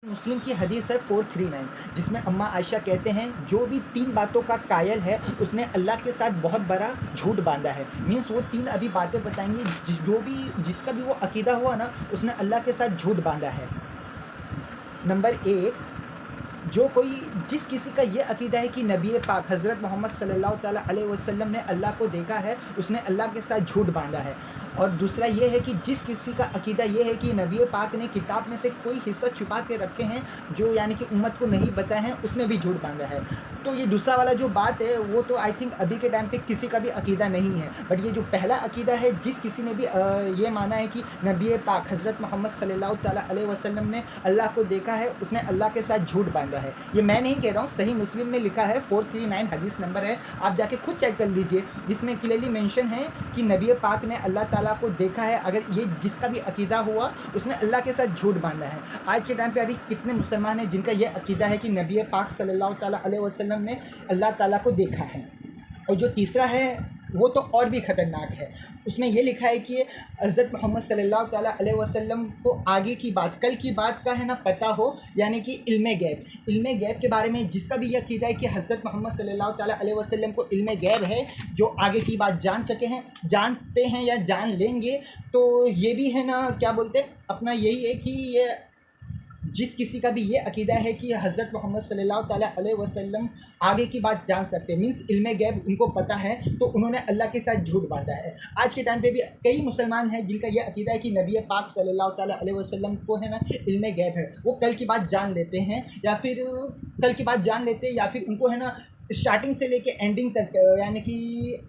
मुस्लिम की हदीस है 439 जिसमें अम्मा आयशा कहते हैं जो भी 3 बातों का कायल है उसने अल्लाह के साथ बहुत बड़ा झूठ बांधा है। मीन्स वो 3 अभी बातें बताएंगी जो भी जिसका भी वो अकीदा हुआ ना उसने अल्लाह के साथ झूठ बांधा है। नंबर 1, जो कोई जिस किसी का ये अकीदा है कि नबी पाक हज़रत मोहम्मद सल्लल्लाहु ताला अलैहि वसल्लम ने अल्लाह को देखा है उसने अल्लाह के साथ झूठ बांधा है। और दूसरा ये है कि जिस किसी का अकीदा ये है कि नबी पाक ने किताब में से कोई हिस्सा छुपा के रखे हैं जो यानी कि उम्मत को नहीं बताए हैं उसने भी झूठ बांधा है। तो ये दूसरा वाला जो बात है वो तो आई थिंक अभी के टाइम पे किसी का भी अकीदा नहीं है, बट ये जो पहला अकीदा है जिस किसी ने भी ये माना है कि नबी पाक हज़रत मोहम्मद सल्लल्लाहु ताला अलैहि वसल्लम ने अल्लाह को देखा है उसने अल्लाह के साथ झूठ बांधा है। ये मैं नहीं कह रहा हूँ, सही मुस्लिम में लिखा है 439 हदीस नंबर है, आप जाके खुद चेक कर लीजिए जिसमें क्लियरली मेंशन है कि नबी पाक ने अल्लाह ताला को देखा है। अगर ये जिसका भी अकीदा हुआ उसने अल्लाह के साथ झूठ बांधा है। आज के टाइम पे अभी कितने मुसलमान हैं जिनका ये अकीदा है कि नबी पाक सल्लल्लाहु ताला अलैहि वसल्लम ने अल्लाह ताला को देखा है। और जो तीसरा है वो तो और भी ख़तरनाक है, उसमें ये लिखा है कि हज़रत मोहम्मद सल्लल्लाहु ताला अलैहि वसल्लम को आगे की बात कल की बात का है ना पता हो, यानी कि इल्म गैब के बारे में जिसका भी ये अकीदा है कि हज़रत मोहम्मद सल्लल्लाहु ताला अलैहि वसल्लम को इल्म गैब है जो आगे की बात जानते हैं या जान लेंगे, तो ये भी है ना क्या बोलते हैं अपना यही है कि ये जिस किसी का भी ये अकीदा है कि हज़रत मोहम्मद सल्लल्लाहु ताला अलैहि वसल्लम आगे की बात जान सकते हैं, मीन्स इल्म गैब उनको पता है, तो उन्होंने अल्लाह के साथ झूठ बांधा है। आज के टाइम पे भी कई मुसलमान हैं जिनका ये अकीदा है कि नबी पाक सल्लल्लाहु ताला अलैहि वसल्लम को है ना इल्म गैब है, वो कल की बात जान लेते हैं या फिर उनको है ना स्टार्टिंग से लेके एंडिंग तक यानी कि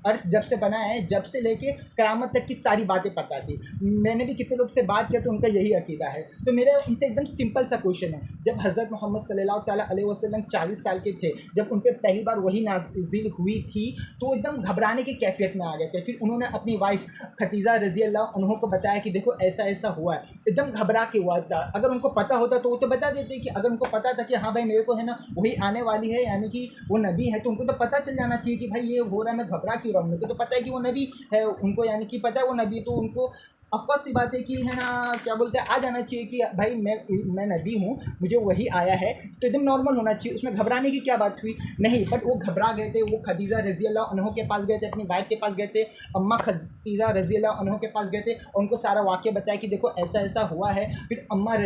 अर्थ जब से बना है जब से लेके क़यामत तक की सारी बातें पता थी। मैंने भी कितने लोग से बात किया तो उनका यही अकीदा है। तो मेरा उनसे एकदम सिंपल सा क्वेश्चन है, जब हज़रत मोहम्मद सल्लल्लाहु ताला अलैहि वसल्लम 40 साल के थे, जब उन पर पहली बार वही नाज़िल हुई थी तो एकदम घबराने की कैफियत में आ गए थे। फिर उन्होंने अपनी वाइफ खदीजा रज़ी अल्लाह अन्हा को बताया कि देखो ऐसा ऐसा हुआ है, एकदम घबरा के हुआ था। अगर उनको पता होता तो वो तो बता देते कि अगर उनको पता था कि हाँ भाई मेरे को है ना वही आने वाली है यानी कि वो नबी है, तो उनको तो पता चल जाना चाहिए कि भाई ये हो रहा है, मैं घबरा क्यों रहा हूँ, मेरे को तो पता है कि वो नबी है, उनको यानी कि पता है वो नबी, तो उनको ऑफकोर्स सी बात है कि है ना क्या बोलते हैं आ जाना चाहिए कि भाई मैं नबी हूँ, मुझे वही आया है, तो एकदम नॉर्मल होना चाहिए, उसमें घबराने की क्या बात हुई। नहीं, बट वो घबरा गए थे। वो खदीजा रज़ी अल्लाह अन्हा के पास गए थे, अपनी वाइफ के पास गए थे, अम्मा खदीजा रज़ी अल्लाह अन्हा के पास गए थे और उनको सारा वाक़या बताया कि देखो ऐसा ऐसा हुआ है। फिर अम्मा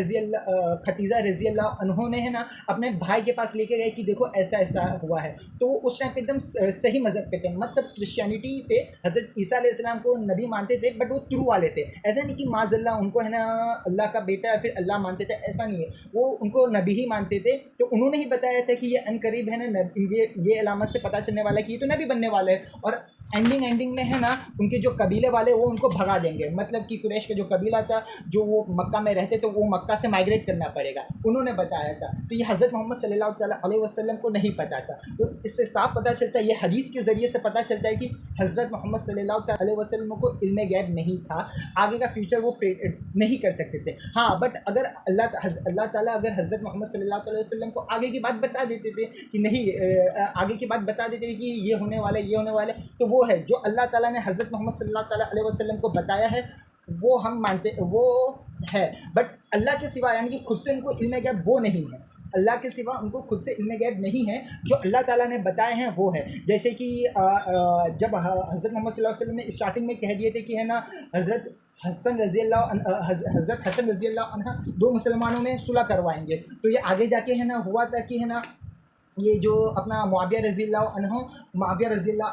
खदीजा रज़ी अल्लाह अन्हा ने है ना अपने भाई के पास लेके गए कि देखो ऐसा ऐसा हुआ है। तो वो उस टाइम पे एकदम सही मज़हब पे थे, मतलब क्रिश्चियनिटी थे, हज़रत ईसा अलैहिस्सलाम को नबी मानते थे, बट वो ट्रू वाले थे। ऐसा नहीं कि माज़अल्लाह उनको है ना अल्लाह का बेटा या फिर अल्लाह मानते थे, ऐसा नहीं है, वो उनको नबी ही मानते थे। तो उन्होंने ही बताया था कि ये अनकरीब है ना ये अलामत से पता चलने वाला है कि ये तो नबी बनने वाला है, और एंडिंग में है ना उनके जो कबीले वाले वो उनको भगा देंगे, मतलब कि कुरैश का जो कबीला था जो वो मक्का में रहते थे वो मक्का से माइग्रेट करना पड़ेगा, उन्होंने बताया था। तो ये हज़रत मोहम्मद सल्लल्लाहु ताला अलैहि वसल्लम को नहीं पता था। तो इससे साफ पता चलता है, ये हदीस के ज़रिए से पता चलता है कि हज़रत मोहम्मद सल्लल्लाहु ताला अलैहि वसल्लम को इल्म गैब नहीं था, आगे का फ्यूचर वो नहीं कर सकते थे। हाँ, बट अगर अल्लाह ताला अगर हज़रत मोहम्मद सल्लल्लाहु अलैहि वसल्लम को आगे की बात बता देते थे कि नहीं आगे की बात बता देते थे कि ये होने वाला है, तो वो है जो अल्लाह ताला ने हज़रत मोहम्मद सल्लल्लाहु ताला अलैहि वसल्लम को बताया है वो हम मानते वो है। बट अल्लाह के सिवा यानी कि खुद से उनको इल्म गैब वो नहीं है, अल्लाह के सिवा उनको खुद से इल्म गैब नहीं है, जो अल्लाह ताला ने बताए हैं वो है। जैसे कि जब हज़रत मोहम्मद सल्लल्लाहु अलैहि वसल्लम ने स्टार्टिंग में कह दिए थे कि है ना हज़रत हसन रज़ी अल्लाह अन्हा 2 मुसलमानों में सुलह करवाएंगे, तो ये आगे जाके है ना हुआ था कि है ना ये जो अपना मुआविया रज़ी अल्लाह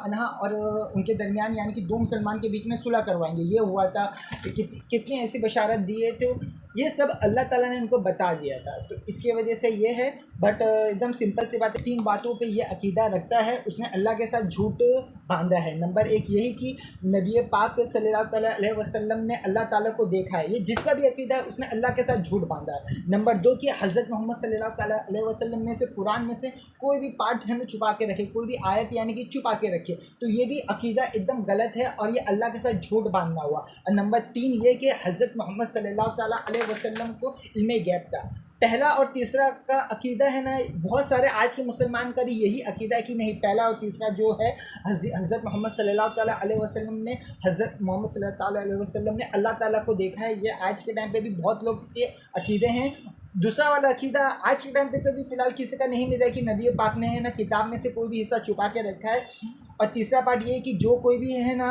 अन्हा और उनके दरमियान यानी कि 2 मुसलमान के बीच में सुलह करवाएंगे, ये हुआ था। कितनी ऐसी बशारत दी है, तो ये सब अल्लाह ताला ने उनको बता दिया था, तो इसकी वजह से ये है। बट एकदम सिंपल सी बात है, 3 बातों पे ये अकीदा रखता है, उसने अल्लाह के साथ झूठ बांधा है। नंबर 1 यही कि नबी पाक सल्लल्लाहु ताला अलैहि वसल्लम ने अल्लाह ताला को देखा है, ये जिसका भी अकीदा है उसने अल्लाह के साथ झूठ बांधा है। नंबर 2 कि हज़रत मोहम्मद सल्लल्लाहु ताला अलैहि वसल्लम में से कुरान में से कोई भी पार्ट हमें छुपा के रखे, कोई भी आयत यानी कि छुपा के रखे, तो ये भी अकीदा एकदम गलत है और ये अल्लाह के साथ झूठ बांधना हुआ। और नंबर 3 ये कि हज़रत मोहम्मद सल्लल्लाहु ताला अलैहि वसल्लम को इल्म गैब था। पहला और तीसरा का अकीदा है ना, बहुत सारे आज के मुसलमान का भी यही अकीदा है कि नहीं, पहला और तीसरा जो है हज़रत मोहम्मद सल्लल्लाहु ताला अलैहि वसल्लम ने अल्लाह ताला को देखा है, ये आज के टाइम पे भी बहुत लोग के अकीदे हैं। दूसरा वाला अकीदा आज के टाइम पे तो भी फिलहाल किसी का नहीं मिल रहा है कि नबी पाक ने है ना किताब में से कोई भी हिस्सा छुपा के रखा है। और तीसरा पार्ट ये है कि जो कोई भी है ना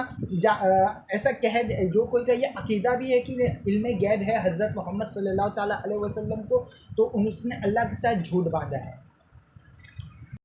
ऐसा जो कोई का ये अकीदा भी है कि इल्म गैब है हज़रत मोहम्मद सल्लल्लाहु ताला अलैहि वसल्लम को, तो उसने अल्लाह के साथ झूठ बांधा है।